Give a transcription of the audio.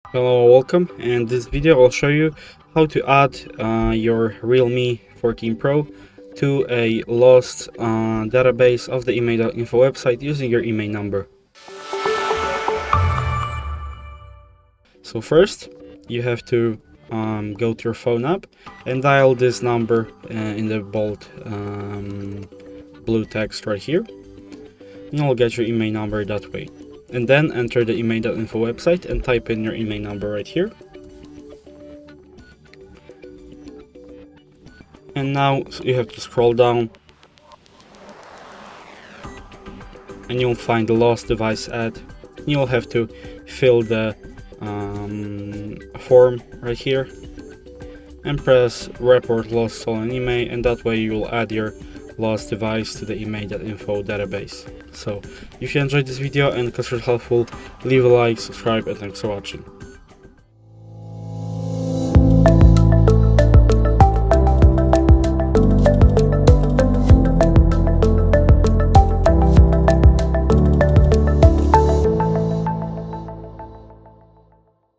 Hello, welcome. In this video I'll show you how to add your REALME 14 Pro to a lost database of the IMEI.info website using your IMEI number. So first you have to go to your phone app and dial this number in the bold blue text right here, and you'll get your IMEI number that way. And then enter the IMEI.info website and type in your IMEI number right here. And now you have to scroll down and you'll find the lost device ad. You'll have to fill the form right here and press report lost stolen IMEI, and that way you will add your lost device to the IMEI.info database. So if you enjoyed this video and considered it helpful, leave a like, subscribe, and thanks for watching.